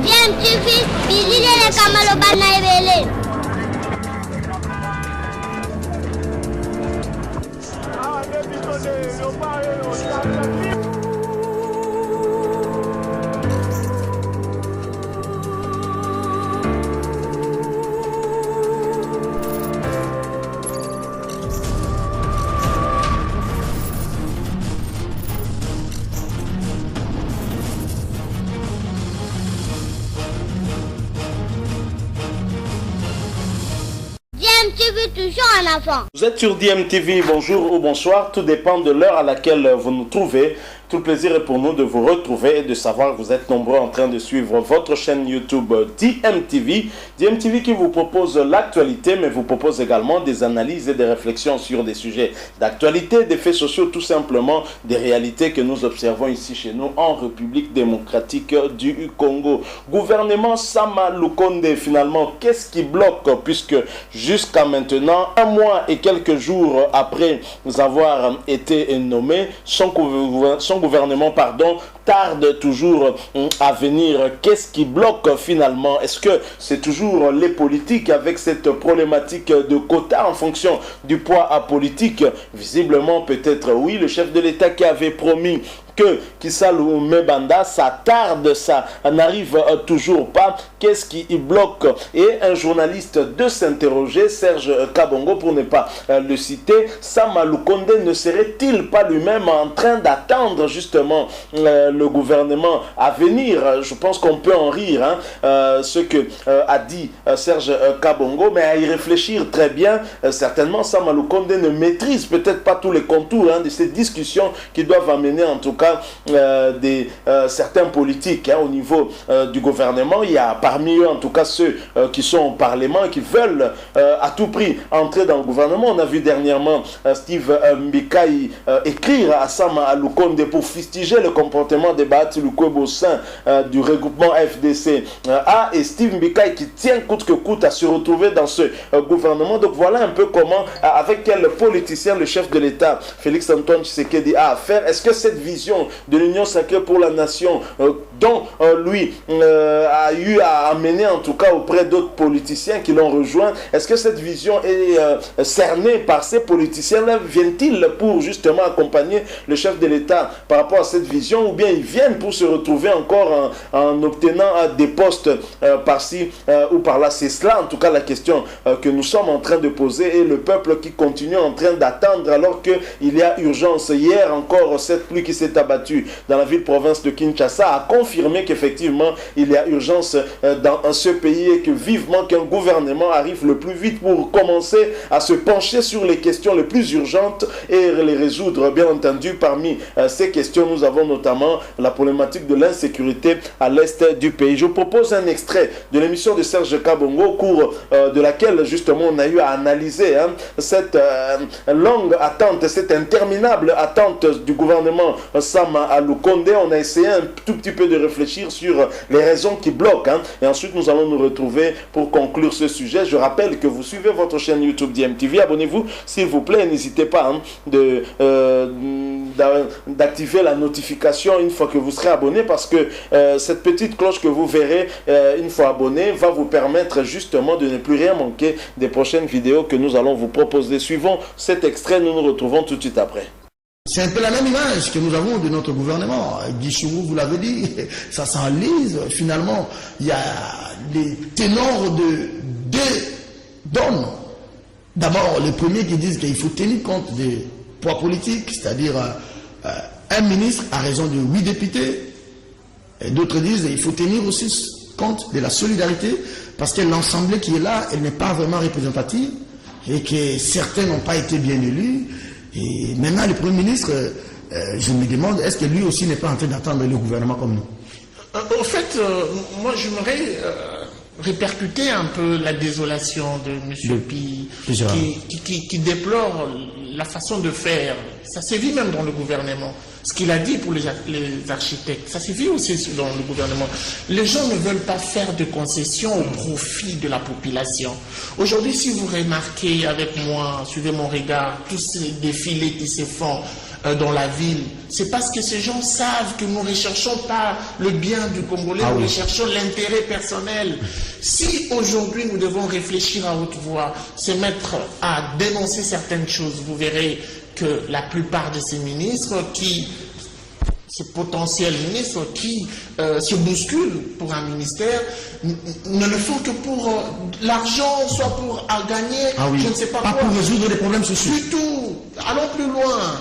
DMTV, Bilile Kamalo Banaibele. DMTV toujours en avant. Vous êtes sur DMTV, bonjour ou bonsoir, tout dépend de l'heure à laquelle vous nous trouvez. Tout le plaisir est pour nous de vous retrouver et de savoir que vous êtes nombreux en train de suivre votre chaîne YouTube DMTV. DMTV qui vous propose l'actualité, mais vous propose également des analyses et des réflexions sur des sujets d'actualité, des faits sociaux, tout simplement des réalités que nous observons ici chez nous en République démocratique du Congo. Gouvernement Sama Lukonde, finalement, qu'est-ce qui bloque? Puisque jusqu'à maintenant, un mois et quelques jours après avoir été nommé, son gouvernement tarde toujours à venir. Qu'est-ce qui bloque finalement? Est-ce que c'est toujours les politiques avec cette problématique de quotas en fonction du poids politique? Visiblement, peut-être oui, le chef de l'État qui avait promis que Kissalu Mebanda, ça tarde, ça n'arrive toujours pas. Qu'est-ce qui bloque? Et un journaliste de s'interroger, Serge Kabongo, pour ne pas le citer, Sama Lukonde ne serait-il pas lui-même en train d'attendre justement le gouvernement à venir? Je pense qu'on peut en rire, ce que a dit Serge Kabongo, mais à y réfléchir très bien, certainement Sama Lukonde ne maîtrise peut-être pas tous les contours de ces discussions qui doivent amener en tout cas certains politiques au niveau du gouvernement. Il y a parmi eux en tout cas ceux qui sont au Parlement et qui veulent à tout prix entrer dans le gouvernement. On a vu dernièrement Steve Mbikai écrire à Sama Lukonde pour fustiger le comportement de Bahati Lukwebo au sein du regroupement FDC et Steve Mbikai qui tient coûte que coûte à se retrouver dans ce gouvernement. Donc voilà un peu comment, avec quel politicien le chef de l'État Félix Antoine Tshisekedi a affaire. Est-ce que cette vision de l'Union sacrée pour la nation dont lui a eu à amener en tout cas auprès d'autres politiciens qui l'ont rejoint, est-ce que cette vision est cernée par ces politiciens-là? Viennent-ils pour justement accompagner le chef de l'État par rapport à cette vision, ou bien ils viennent pour se retrouver encore en obtenant des postes par-ci ou par-là? C'est cela en tout cas la question que nous sommes en train de poser, et le peuple qui continue en train d'attendre alors qu'il y a urgence. Hier encore, cette pluie qui s'est abattue dans la ville-province de Kinshasa a confirmé qu'effectivement il y a urgence dans ce pays et que vivement qu'un gouvernement arrive le plus vite pour commencer à se pencher sur les questions les plus urgentes et les résoudre. Bien entendu, parmi ces questions, nous avons notamment la problématique de l'insécurité à l'est du pays. Je vous propose un extrait de l'émission de Serge Kabongo au cours de laquelle justement on a eu à analyser cette longue attente, cette interminable attente du gouvernement Sama Lukonde. On a essayé un tout petit peu de réfléchir sur les raisons qui bloquent et ensuite nous allons nous retrouver pour conclure ce sujet. Je rappelle que vous suivez votre chaîne YouTube DMTV. Abonnez-vous s'il vous plaît, n'hésitez pas d'activer la notification une fois que vous serez abonné, parce que cette petite cloche que vous verrez une fois abonné va vous permettre justement de ne plus rien manquer des prochaines vidéos que nous allons vous proposer. Suivons cet extrait, nous nous retrouvons tout de suite après. C'est un peu la même image que nous avons de notre gouvernement. Guichourou, vous l'avez dit, ça s'enlise. Finalement, il y a les ténors de deux d'hommes. D'abord, les premiers qui disent qu'il faut tenir compte des poids politiques, c'est-à-dire un ministre a raison de 8 députés. Et d'autres disent qu'il faut tenir aussi compte de la solidarité, parce que l'ensemble qui est là, elle n'est pas vraiment représentative et que certains n'ont pas été bien élus. Et maintenant, le Premier ministre, je me demande, est-ce que lui aussi n'est pas en train d'attendre le gouvernement comme nous? Au fait, moi, j'aimerais répercuter un peu la désolation de M. Pi, qui déplore la façon de faire. Ça s'est vu même dans le gouvernement. Ce qu'il a dit pour les architectes, ça s'est vu aussi dans le gouvernement. Les gens ne veulent pas faire de concessions au profit de la population. Aujourd'hui, si vous remarquez avec moi, suivez mon regard, tous ces défilés qui se font dans la ville, c'est parce que ces gens savent que nous ne recherchons pas le bien du Congolais, nous recherchons l'intérêt personnel. Si aujourd'hui nous devons réfléchir à haute voix, se mettre à dénoncer certaines choses, vous verrez que la plupart de ces ministres ces potentiels ministres qui se bousculent pour un ministère ne le font que pour l'argent, soit pour gagner, je ne sais pas quoi. Pour résoudre les problèmes sociaux. Du tout. Allons plus loin.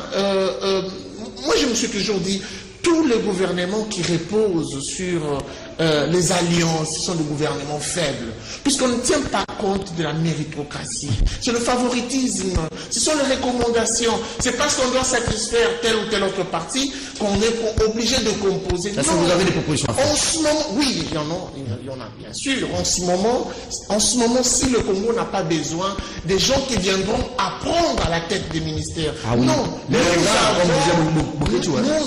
Moi, je me suis toujours dit, tous les gouvernements qui reposent sur les alliances sont des gouvernements faibles, puisqu'on ne tient pas compte de la méritocratie. C'est le favoritisme, ce sont les recommandations. C'est parce qu'on doit satisfaire tel ou tel autre parti qu'on est obligé de composer. Est-ce que vous avez des propositions à faire? En ce moment, oui, il y en a bien sûr. En ce moment, si le Congo n'a pas besoin des gens qui viendront apprendre à la tête des ministères. Non, nous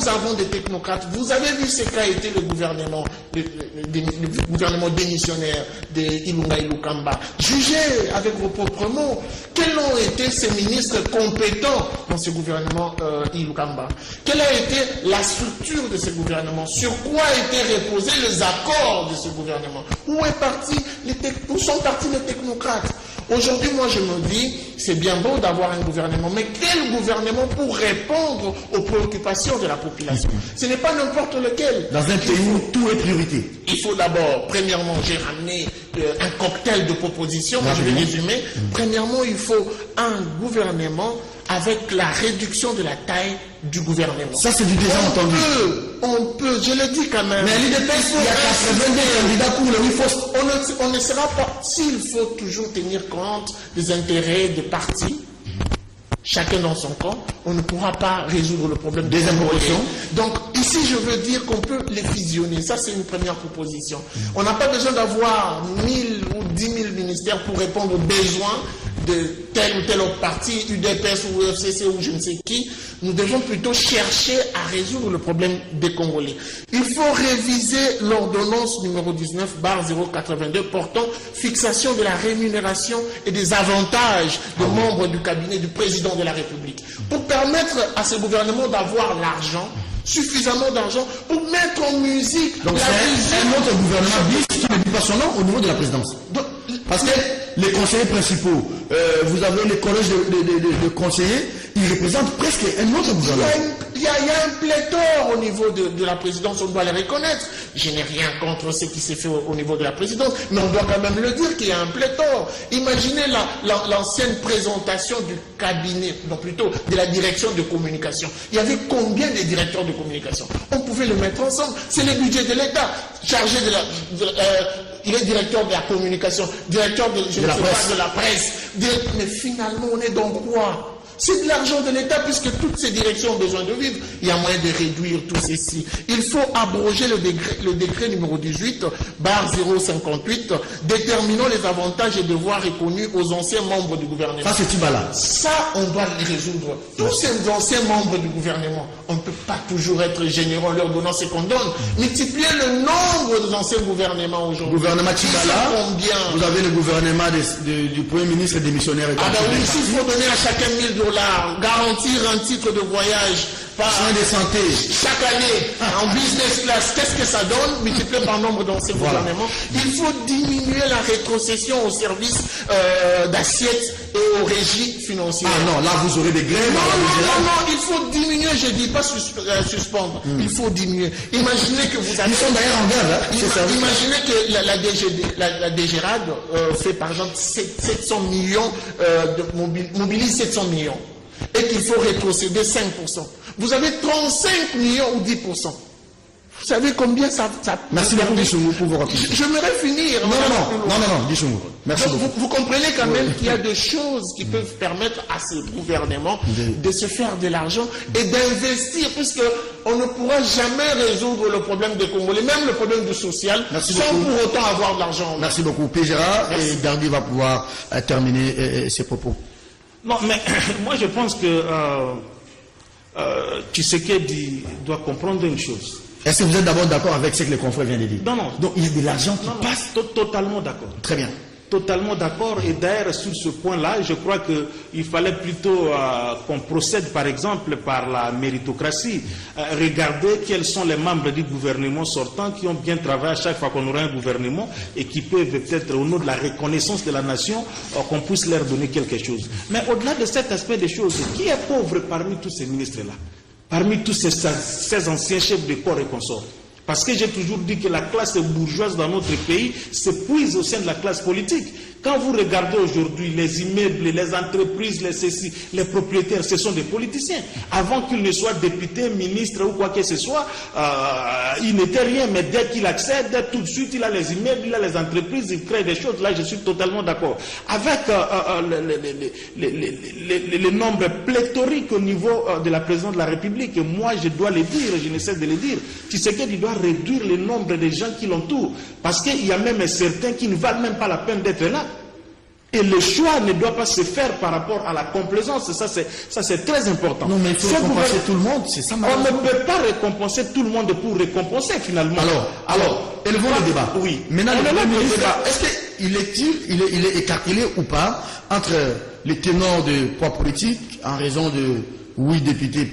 avons des technocrates. Vous avez vu ce qu'a été le gouvernement démissionnaire de Ilunga Ilukamba. Jugez avec vos propres mots. Quels ont été ces ministres compétents dans ce gouvernement Ilukamba? Quelle a été la structure de ce gouvernement? Sur quoi étaient reposés les accords de ce gouvernement? Où sont partis les technocrates? Aujourd'hui, moi, je me dis, c'est bien beau d'avoir un gouvernement, mais quel gouvernement pour répondre aux préoccupations de la population? Ce n'est pas n'importe lequel. Dans un pays où tout est priorité. Il faut d'abord, premièrement, j'ai ramené un cocktail de propositions, je vais résumer. Premièrement, il faut un gouvernement avec la réduction de la taille du gouvernement. Ça, c'est du déjà entendu. On peut, je le dis quand même. Mais l'IDPS, il y a 82 candidats pour le oui. On ne sera pas, s'il faut toujours tenir compte des intérêts des partis, chacun dans son camp, on ne pourra pas résoudre le problème des impositions. Donc ici, je veux dire qu'on peut les fusionner. Ça, c'est une première proposition. On n'a pas besoin d'avoir 1000 ou 10 000 ministères pour répondre aux besoins de tel ou tel autre parti, UDPS ou FCC ou je ne sais qui. Nous devons plutôt chercher à résoudre le problème des Congolais. Il faut réviser l'ordonnance numéro 19/082 portant fixation de la rémunération et des avantages des membres du cabinet du président de la République, pour permettre à ce gouvernement d'avoir l'argent, suffisamment d'argent pour mettre en musique. Donc c'est un autre gouvernement bis qui ne dit pas son nom au niveau de la présidence. Parce que les conseillers principaux, vous avez les collèges de conseillers, ils représentent presque un autre gouvernement. Il y a un pléthore au niveau de la présidence, on doit les reconnaître. Je n'ai rien contre ce qui s'est fait au niveau de la présidence, mais on doit quand même le dire qu'il y a un pléthore. Imaginez l'ancienne présentation du cabinet, non plutôt de la direction de communication. Il y avait combien de directeurs de communication? On pouvait le mettre ensemble. C'est le budget de l'État, chargé il est directeur de la communication, directeur de la presse. Mais finalement, on est dans quoi? C'est de l'argent de l'État, puisque toutes ces directions ont besoin de vivre. Il y a moyen de réduire tout ceci. Il faut abroger le décret numéro 18/058 déterminant les avantages et devoirs reconnus aux anciens membres du gouvernement. Ça, c'est Tibala. Ça, on doit les résoudre. Tous ces anciens membres du gouvernement, on ne peut pas toujours être généreux en leur donnant ce qu'on donne. Multipliez le nombre des anciens gouvernements aujourd'hui. Gouvernement Tibala, vous avez le gouvernement du Premier ministre démissionnaire. Ah ben oui, s'il faut donner à chacun 1000 $, garantir un titre de voyage, soins de santé chaque année en business class, qu'est-ce que ça donne multiplié par nombre dans ces gouvernements? Il faut diminuer la rétrocession au service d'assiettes et aux régies financières. Ah non, là vous aurez des grèves. Non, il faut diminuer, je ne dis pas suspendre, il faut diminuer. Imaginez que vous avez... Ils sont d'ailleurs en grève, hein, imaginez que la DGRAD fait par exemple 700 millions, mobilise 700 millions, et qu'il faut rétrocéder 5%. Vous avez 35 millions ou 10%. Vous savez combien ça... Merci beaucoup, Dissongo, pour vos réponses. J'aimerais finir. Non, Dissongo. Merci beaucoup. Vous comprenez quand même qu'il y a des choses qui peuvent permettre à ce gouvernement de se faire de l'argent et d'investir, puisqu'on ne pourra jamais résoudre le problème des Congolais, même le problème du social, sans pour autant avoir de l'argent. Merci beaucoup. Péjera, et Dardy va pouvoir terminer ses propos. Non, mais moi je pense que Tshisekedi doit comprendre une chose. Est-ce que vous êtes d'abord d'accord avec ce que le confrère vient de dire? Non. Donc il y a de l'argent qui passe. Totalement d'accord. Très bien. totalement d'accord. Et d'ailleurs, sur ce point-là, je crois qu'il fallait plutôt qu'on procède, par exemple, par la méritocratie. Regarder quels sont les membres du gouvernement sortant qui ont bien travaillé à chaque fois qu'on aura un gouvernement et qui peuvent peut-être, au nom de la reconnaissance de la nation, qu'on puisse leur donner quelque chose. Mais au-delà de cet aspect des choses, qui est pauvre parmi tous ces ministres-là? Parmi tous ces anciens chefs de corps et consorts? Parce que j'ai toujours dit que la classe bourgeoise dans notre pays s'épuise au sein de la classe politique. Quand vous regardez aujourd'hui les immeubles, les entreprises, les propriétaires, ce sont des politiciens. Avant qu'ils ne soient députés, ministres ou quoi que ce soit, il n'était rien. Mais dès qu'il accède, tout de suite, il a les immeubles, il a les entreprises, il crée des choses. Là, je suis totalement d'accord. Avec le nombre pléthorique au niveau de la présidence de la République, et moi, je dois le dire, je ne cesse de le dire, Tshisekedi doit réduire le nombre de gens qui l'entourent. Parce qu'il y a même certains qui ne valent même pas la peine d'être là. Et le choix ne doit pas se faire par rapport à la complaisance. Ça, c'est très important. Non, mais il faut récompenser tout le monde, c'est ça. On ne peut pas récompenser tout le monde pour récompenser, finalement. Alors élevons le débat. Oui. Maintenant, le ministre, est-ce qu'il est écartelé ou pas entre les ténors de poids politique en raison de 8 députés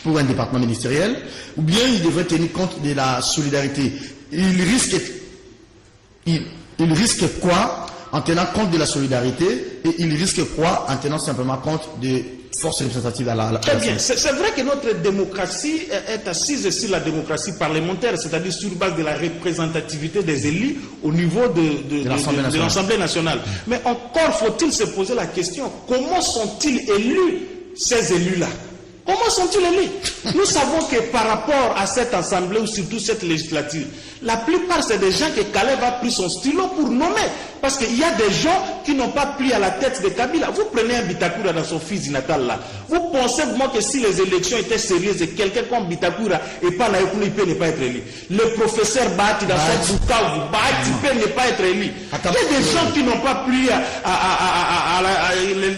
pour un département ministériel, ou bien il devrait tenir compte de la solidarité? Il risque quoi en tenant compte de la solidarité, et il risque quoi en tenant simplement compte des forces représentatives à la Très bien. C'est vrai que notre démocratie est assise sur la démocratie parlementaire, c'est-à-dire sur base de la représentativité des élus au niveau de l'Assemblée nationale. Mais encore faut-il se poser la question, comment sont-ils élus, ces élus-là? Comment sont-ils élus? Nous savons que par rapport à cette assemblée ou surtout cette législature, la plupart c'est des gens que Caleb a pris son stylo pour nommer. Parce qu'il y a des gens qui n'ont pas pris à la tête de Kabila. Vous prenez un Bitakura dans son fils natal là. Vous pensez vraiment que si les élections étaient sérieuses et quelqu'un comme Bitakura et pas Naïkouna, il peut ne pas être élu. Le professeur Bahati dans son Bukavu, Bahati peut ne pas être élu. Il y a des gens qui n'ont pas pris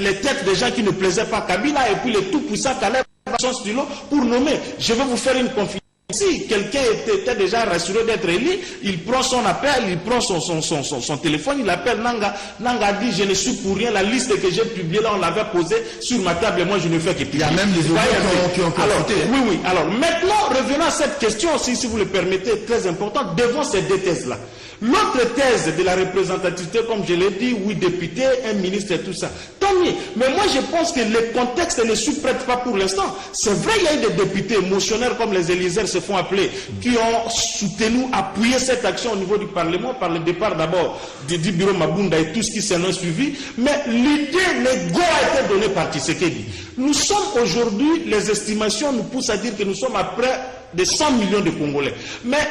les têtes des gens qui ne plaisaient pas Kabila et puis le tout puissant Caleb son stylo pour nommer. Je vais vous faire une confidence. Si quelqu'un était déjà rassuré d'être élu, il prend son appel, il prend son téléphone, il appelle Nanga. Nanga dit, je ne suis pour rien, la liste que j'ai publiée là, on l'avait posée sur ma table et moi je ne fais que publier. Il y a même des autres qui ont profité. Oui. Alors maintenant, revenons à cette question aussi, si vous le permettez, très importante, devant ces deux thèses-là. L'autre thèse de la représentativité, comme je l'ai dit, 8 députés, un ministre et tout ça, tant mieux. Mais moi je pense que le contexte ne s'y prête pas pour l'instant. C'est vrai, il y a eu des députés motionnaires comme les Élisères se font appeler, qui ont soutenu, appuyé cette action au niveau du Parlement par le départ d'abord du bureau Mabunda et tout ce qui s'en a suivi. Mais l'idée, le go a été donné par Tshisekedi. Nous sommes aujourd'hui, les estimations nous poussent à dire que nous sommes à près de 100 millions de Congolais. Mais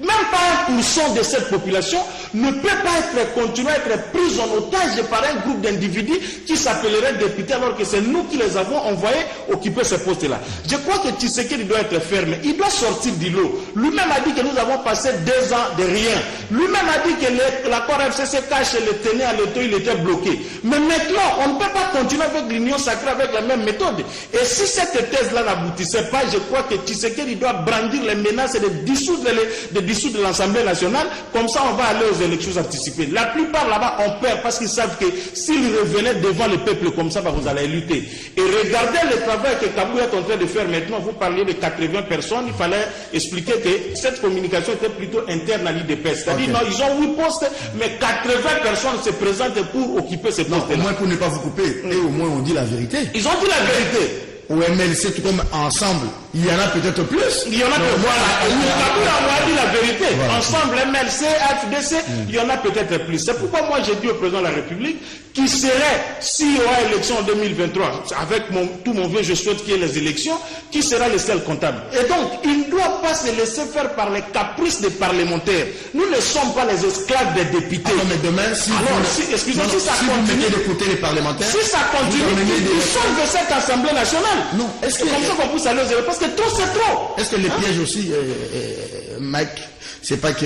même pas 1% de cette population ne peut pas continuer à être prise en otage par un groupe d'individus qui s'appellerait députés alors que c'est nous qui les avons envoyés occuper ces postes-là. Je crois que Tshisekedi doit être fermé. Il doit sortir du lot. Lui-même a dit que nous avons passé 2 ans de rien. Lui-même a dit que l'accord FCC cache le tenait à l'étau, il était bloqué. Mais maintenant, on ne peut pas continuer avec l'union sacrée avec la même méthode. Et si cette thèse-là n'aboutissait pas, je crois que Tshisekedi doit brandir les menaces de dissoudre l'Assemblée nationale, comme ça on va aller aux élections anticipées. La plupart là-bas ont peur parce qu'ils savent que s'ils revenaient devant le peuple comme ça, vous allez lutter. Et regardez le travail que Kabou est en train de faire maintenant. Vous parliez de 80 personnes, il fallait expliquer que cette communication était plutôt interne à l'IDPS. C'est-à-dire, non, ils ont 8 postes, mais 80 personnes se présentent pour occuper ces postes-là. Au moins pour ne pas vous couper, et au moins on dit la vérité. Ils ont dit la vérité. Au MLC, tout comme ensemble, il y en a peut-être plus. Il y en a peut-être. Voilà. On a dit la vérité. Voilà. Ensemble, MLC, FDC, il y en a peut-être plus. C'est pourquoi moi j'ai dit au président de la République qui serait, s'il y aura élection en 2023, avec tout mon vœu, je souhaite qu'il y ait les élections, qui sera le seul comptable. Et donc, il ne doit pas se laisser faire par les caprices des parlementaires. Nous ne sommes pas les esclaves des députés. Non, mais demain, si vous mettez de côté les parlementaires, si ça continue, ils sortent de cette Assemblée nationale. Non, est-ce que comme ça qu'on pousse à aller aux élections? Parce que trop, c'est trop. Est-ce que les pièges aussi, Mike, c'est pas que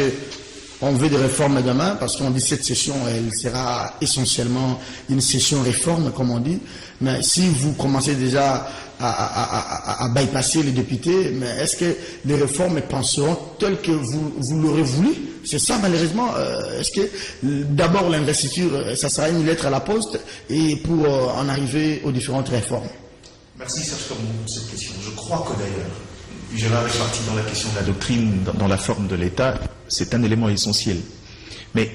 on veut des réformes demain, parce qu'on dit cette session, elle sera essentiellement une session réforme, comme on dit. Mais si vous commencez déjà à bypasser les députés, mais est-ce que les réformes passeront telles que vous l'aurez voulu? C'est ça malheureusement. Est-ce que d'abord l'investiture, ça sera une lettre à la poste et pour en arriver aux différentes réformes? Merci Serge Cornu pour cette question. Je crois que d'ailleurs, Gérard est parti dans la question de la doctrine, dans la forme de l'État, c'est un élément essentiel. Mais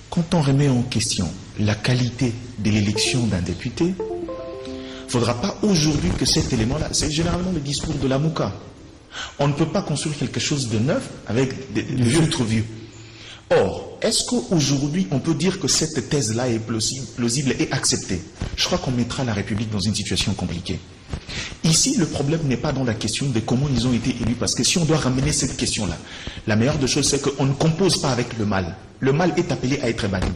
quand on remet en question la qualité de l'élection d'un député, il ne faudra pas aujourd'hui que cet élément-là, c'est généralement le discours de la Mouka. On ne peut pas construire quelque chose de neuf avec des vieux contre vieux. Or, est-ce qu'aujourd'hui on peut dire que cette thèse-là est plausible et acceptée? Je crois qu'on mettra la République dans une situation compliquée. Ici, le problème n'est pas dans la question de comment ils ont été élus, parce que si on doit ramener cette question-là, la meilleure des choses, c'est qu'on ne compose pas avec le mal. Le mal est appelé à être banni.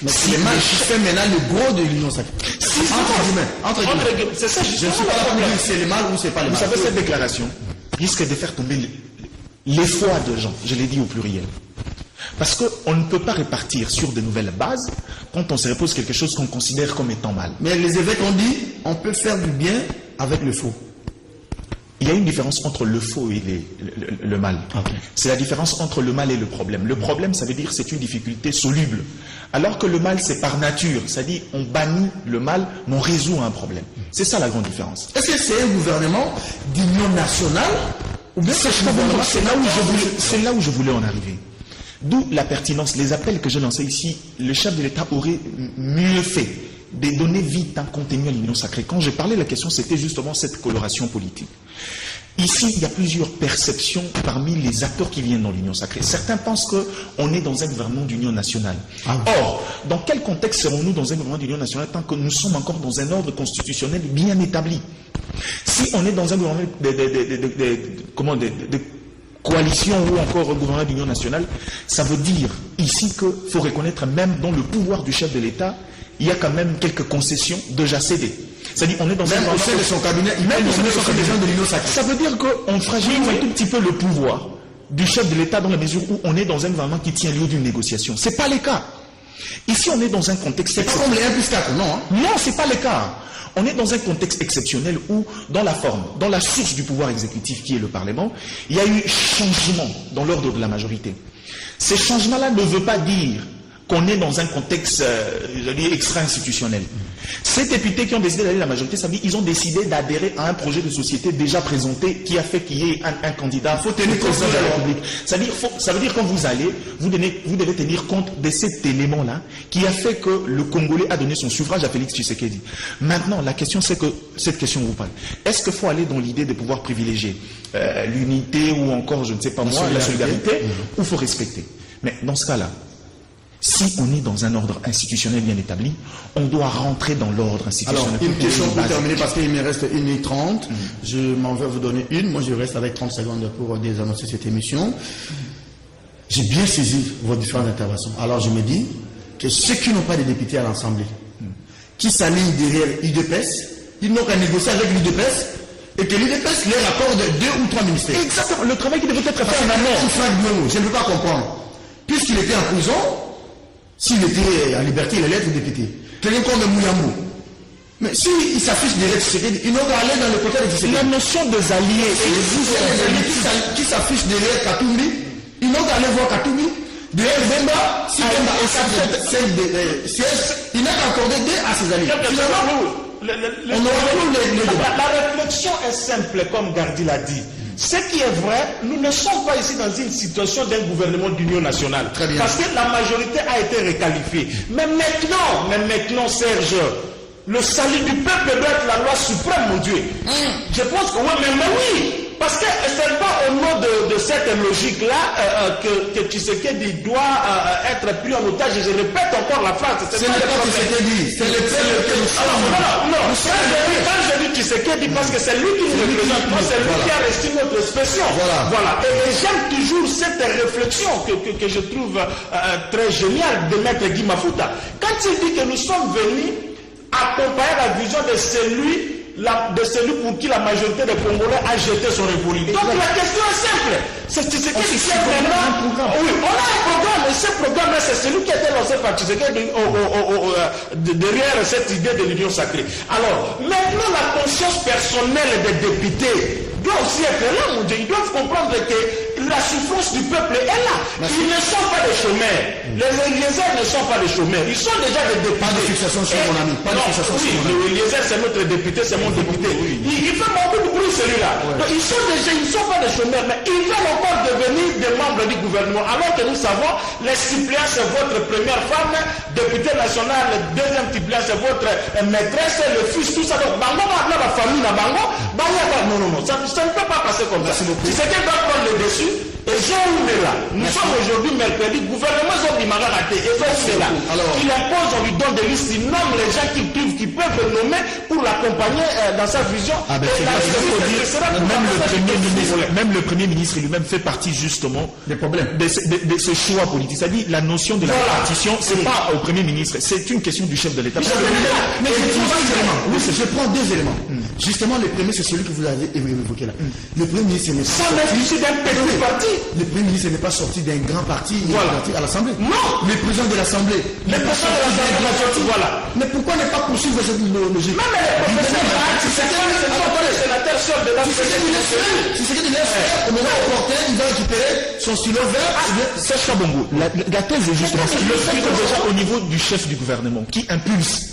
Mais c'est le mal qui fait maintenant le gros de l'union sacrée. Entre guillemets. C'est ça, je ne suis pas là pour dire c'est le mal ou c'est pas le mal. Vous savez, cette déclaration risque de faire tomber les foi de gens, je l'ai dit au pluriel. Parce qu'on ne peut pas répartir sur de nouvelles bases quand on se repose quelque chose qu'on considère comme étant mal. Mais les évêques ont dit on peut faire du bien avec le faux. Il y a une différence entre le faux et le mal. Okay. C'est la différence entre le mal et le problème. Le problème, ça veut dire c'est une difficulté soluble. Alors que le mal, c'est par nature. C'est-à-dire on bannit le mal, mais on résout un problème. C'est ça la grande différence. Est-ce que c'est un gouvernement d'union nationale ou bien c'est là où je voulais en arriver. D'où la pertinence, les appels que j'ai lancés ici, le chef de l'État aurait mieux fait de donner vite un contenu à l'union sacrée. Quand j'ai parlé de la question, c'était justement cette coloration politique. Ici, il y a plusieurs perceptions parmi les acteurs qui viennent dans l'union sacrée. Certains pensent qu'on est dans un gouvernement d'union nationale. Or, dans quel contexte serons-nous dans un gouvernement d'union nationale tant que nous sommes encore dans un ordre constitutionnel bien établi? Si on est dans un gouvernement de coalition ou encore un gouvernement d'union nationale, ça veut dire ici qu'il faut reconnaître même dans le pouvoir du chef de l'État, il y a quand même quelques concessions déjà cédées. C'est-à-dire on est dans même un au sein de son cabinet, même au sein de son cabinet de l'union sacrée. Ça veut dire qu'on fragilise un tout petit peu le pouvoir du chef de l'État dans la mesure où on est dans un gouvernement qui tient lieu d'une négociation. Ce n'est pas le cas. Ici, on est dans un contexte... C'est pas comme les 1 plus 4, non? Non, ce n'est pas le cas. On est dans un contexte exceptionnel où, dans la forme, dans la source du pouvoir exécutif qui est le Parlement, il y a eu changement dans l'ordre de la majorité. Ces changements-là ne veulent pas dire qu'on est dans un contexte extra-institutionnel. Ces députés qui ont décidé d'aller à la majorité, ça veut dire qu'ils ont décidé d'adhérer à un projet de société déjà présenté qui a fait qu'il y ait un candidat. Il faut tenir compte de la République. Ça veut dire quand vous allez, vous devez tenir compte de cet élément-là qui a fait que le Congolais a donné son suffrage à Félix Tshisekedi. Maintenant, la question c'est que, cette question vous parle, est-ce qu'il faut aller dans l'idée de pouvoir privilégier l'unité ou encore, je ne sais pas moi, la solidarité, ou il faut respecter? Mais dans ce cas-là, si on est dans un ordre institutionnel bien établi, on doit rentrer dans l'ordre institutionnel. Alors, une question pour terminer, parce qu'il me reste 1 minute 30. Je m'en vais vous donner une. Moi, je reste avec 30 secondes pour désannoncer cette émission. J'ai bien saisi vos différentes interventions. Alors, je me dis que ceux qui n'ont pas de députés à l'Assemblée, qui s'alignent derrière l'UDPS, ils n'ont qu'à négocier avec l'UDPS et que l'UDPS leur accorde 2 ou 3 ministères. Exactement. Le travail qui devrait être fait en amont. Je ne peux pas comprendre. Puisqu'il était en prison, s'il était en liberté, il allait être député. Quelqu'un comme Mouyambou. Mais s'il s'affiche derrière Tshisekedi, il n'aura aller dans le côté de Tshisekedi. La notion des alliés, qui s'affiche derrière Katumbi, il n'aura aller voir Katumbi. Derrière Bemba, si Bemba est celle de siège, il n'a qu'à accorder 2 à ses alliés. La réflexion est simple, comme Gardi l'a dit. Ce qui est vrai, nous ne sommes pas ici dans une situation d'un gouvernement d'union nationale. Parce que la majorité a été requalifiée. Mais maintenant, Serge, le salut du peuple doit être la loi suprême, mon Dieu. Je pense que oui. Parce que ce n'est pas au nom de cette logique-là que Tshisekedi doit être pris en otage. Et je répète encore la phrase. C'est pas Tshisekedi. C'est le peuple que nous sommes. Non. Quand je dis Tshisekedi, parce que c'est lui qui nous représente. Moi, c'est lui qui a reçu notre expression. Voilà. Et j'aime toujours cette réflexion que je trouve très géniale de Maître Guy Mafuta. Quand il dit que nous sommes venus accompagner la vision de celui de celui pour qui la majorité des Congolais a jeté son révolu. Donc la question est simple. C'est ce qui est vraiment... Oui, on a un programme, et ce programme-là, c'est celui qui a été lancé par Tshisekedi derrière cette idée de l'union sacrée. Alors, maintenant, la conscience personnelle des députés doit aussi être là, mon Dieu. Ils doivent comprendre que la souffrance du peuple est là. Ils ne sont pas des chômeurs. Les Eliezer ne sont pas des chômeurs. Ils sont déjà des députés. Pas de fixation sur mon ami. Pas de fixation sur mon ami. Eliezer, c'est notre député, c'est mon député. Il fait beaucoup de bruit, celui-là. Donc, ils ne sont pas des chômeurs, mais ils veulent encore devenir des membres du gouvernement. Alors que nous savons, les suppléants, c'est votre première femme, député national, le deuxième suppléant, c'est votre maîtresse, le fils, tout ça. Donc, Bango, la famille, la Bango, non, ça ne peut pas passer comme ça. Si c'est qu'elle va prendre le dessus, et Jean là. Nous sommes aujourd'hui mercredi, le gouvernement Zobimara raté, et Jean là. Il impose, on lui donne des listes, il nomme les gens qui peuvent le nommer pour l'accompagner dans sa vision. Même le Premier ministre lui-même fait partie justement des problèmes de ce choix politique. C'est-à-dire la notion de la répartition, c'est pas au Premier ministre, c'est une question du chef de l'État. Mais je prends deux éléments. Justement, le premier, c'est celui que vous avez évoqué là. Le Premier ministre n'est pas sorti d'un petit parti. Le Premier ministre n'est pas sorti d'un grand parti à l'Assemblée. Non. Le président de l'Assemblée. Le président de l'Assemblée. Voilà. Mais pourquoi ne pas poursuivre cette logique? Non, mais le professeur, c'est le sénateur seul de l'Assemblée. Si c'est qu'il est au moment opportun, il va récupérer son stylo vert. C'est Chabongo. La thèse est justement ça. Le fait que déjà au niveau du chef du gouvernement qui impulse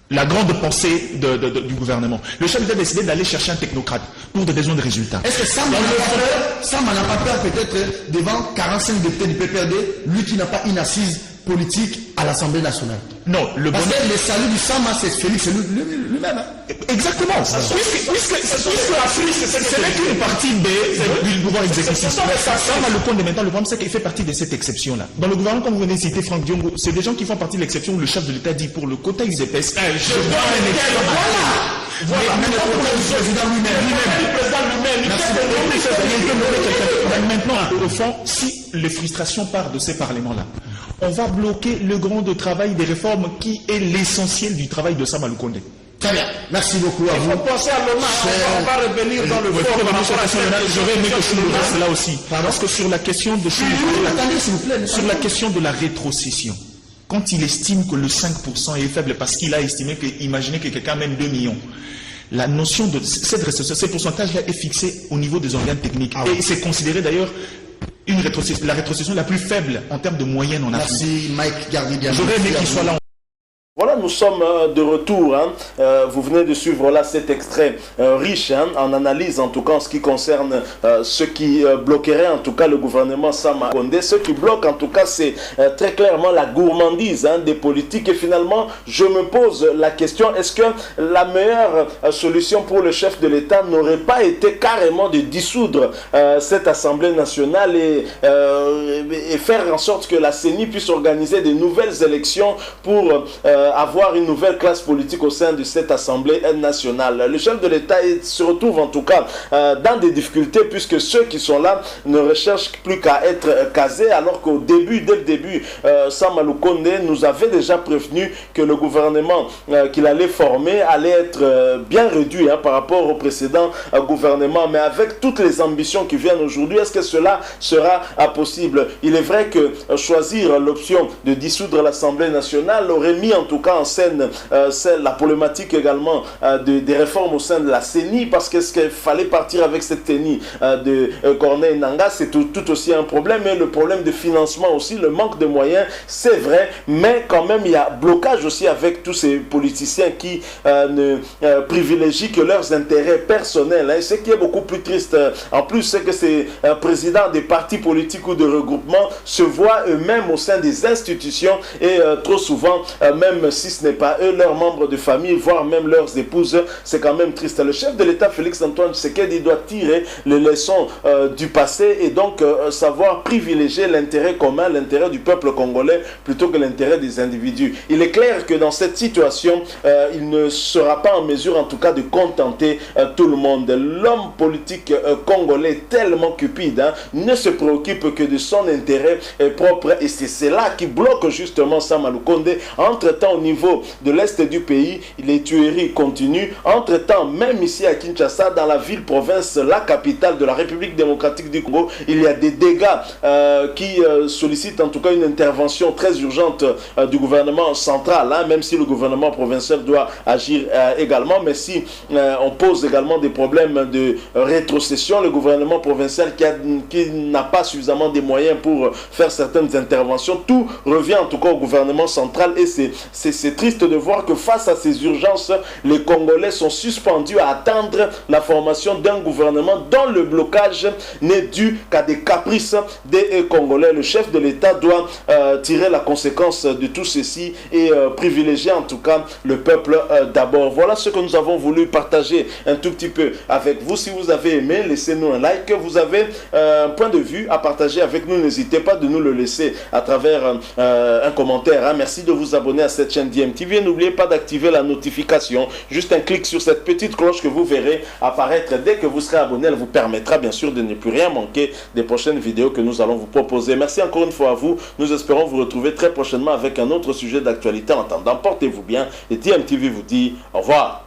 la grande pensée du gouvernement. Le chef a décidé d'aller chercher un technocrate pour des besoins de résultats. Est-ce que Sam n'a pas peur peut-être devant 45 députés du PPRD, lui qui n'a pas une assise politique à l'Assemblée nationale? Non, parce que le salut du Sama, c'est Félix lui-même. Exactement. Puisque ce n'est qu'une partie du pouvoir exécutif. Sama le compte maintenant, le problème c'est qu'il fait partie de cette exception-là. Dans le gouvernement, comme vous venez de citer Franck Diongo, c'est des gens qui font partie de l'exception où le chef de l'État dit pour le quota UZPS, je donne un exemple. Voilà. Maintenant, au fond, si les frustrations partent de ces parlements-là, on va bloquer le grand travail des réformes qui est l'essentiel du travail de Sama Lukonde. Très bien. Merci beaucoup à vous. Il faut penser à l'ONA. On va revenir dans le fond. J'aurais aimé que Choumou reste là aussi. Parce que sur la question de sur la question de la rétrocession, quand il estime que le 5% est faible parce qu'il a estimé imaginez que quelqu'un mène 2 millions, la notion de cette rétrocession, ce pourcentage-là est fixé au niveau des organes techniques. Et c'est considéré d'ailleurs la rétrocession la plus faible en termes de moyenne en Afrique. Merci Mike Gardidian. J'aurais aimé qu'il soit là. Voilà, nous sommes de retour. Vous venez de suivre là cet extrait riche en analyse, en tout cas en ce qui concerne ce qui bloquerait en tout cas le gouvernement Sama Lukonde. Ce qui bloque en tout cas, c'est très clairement la gourmandise des politiques. Et finalement, je me pose la question, est-ce que la meilleure solution pour le chef de l'État n'aurait pas été carrément de dissoudre cette Assemblée nationale et faire en sorte que la CENI puisse organiser de nouvelles élections pour avoir une nouvelle classe politique au sein de cette Assemblée nationale. Le chef de l'État se retrouve en tout cas dans des difficultés puisque ceux qui sont là ne recherchent plus qu'à être casés, alors qu'au début, dès le début, Sama Lukonde nous avait déjà prévenu que le gouvernement qu'il allait former allait être bien réduit par rapport au précédent gouvernement. Mais avec toutes les ambitions qui viennent aujourd'hui, est-ce que cela sera possible? Il est vrai que choisir l'option de dissoudre l'Assemblée nationale aurait mis en tout cas en scène la problématique également des réformes au sein de la CENI, parce que ce qu'il fallait partir avec cette CENI de Corneille Nangaa, c'est tout aussi un problème, et le problème de financement aussi, le manque de moyens, c'est vrai, mais quand même il y a blocage aussi avec tous ces politiciens qui ne privilégient que leurs intérêts personnels. Ce qui est beaucoup plus triste en plus, c'est que ces présidents des partis politiques ou de regroupements se voient eux-mêmes au sein des institutions et trop souvent, même si ce n'est pas eux, leurs membres de famille, voire même leurs épouses, c'est quand même triste. Le chef de l'État, Félix Antoine Tshisekedi, doit tirer les leçons du passé et donc savoir privilégier l'intérêt commun, l'intérêt du peuple congolais plutôt que l'intérêt des individus. Il est clair que dans cette situation, il ne sera pas en mesure en tout cas de contenter tout le monde. L'homme politique congolais est tellement cupide, ne se préoccupe que de son intérêt propre, et c'est cela qui bloque justement Sama Lukonde. Entre-temps, au niveau niveau de l'est du pays, les tueries continuent. Entre-temps, même ici à Kinshasa, dans la ville-province, la capitale de la République démocratique du Congo, il y a des dégâts qui sollicitent en tout cas une intervention très urgente du gouvernement central, hein, même si le gouvernement provincial doit agir également. Mais si on pose également des problèmes de rétrocession, le gouvernement provincial qui n'a pas suffisamment de moyens pour faire certaines interventions, tout revient en tout cas au gouvernement central. Et c'est triste de voir que face à ces urgences, les Congolais sont suspendus à attendre la formation d'un gouvernement dont le blocage n'est dû qu'à des caprices des Congolais. Le chef de l'État doit tirer la conséquence de tout ceci et privilégier en tout cas le peuple d'abord. Voilà ce que nous avons voulu partager un tout petit peu avec vous. Si vous avez aimé, laissez-nous un like. Vous avez un point de vue à partager avec nous, n'hésitez pas de nous le laisser à travers un commentaire. Hein. Merci de vous abonner à cette chaîne DMTV. N'oubliez pas d'activer la notification. Juste un clic sur cette petite cloche que vous verrez apparaître dès que vous serez abonné. Elle vous permettra bien sûr de ne plus rien manquer des prochaines vidéos que nous allons vous proposer. Merci encore une fois à vous. Nous espérons vous retrouver très prochainement avec un autre sujet d'actualité. En attendant, portez-vous bien et DMTV vous dit au revoir.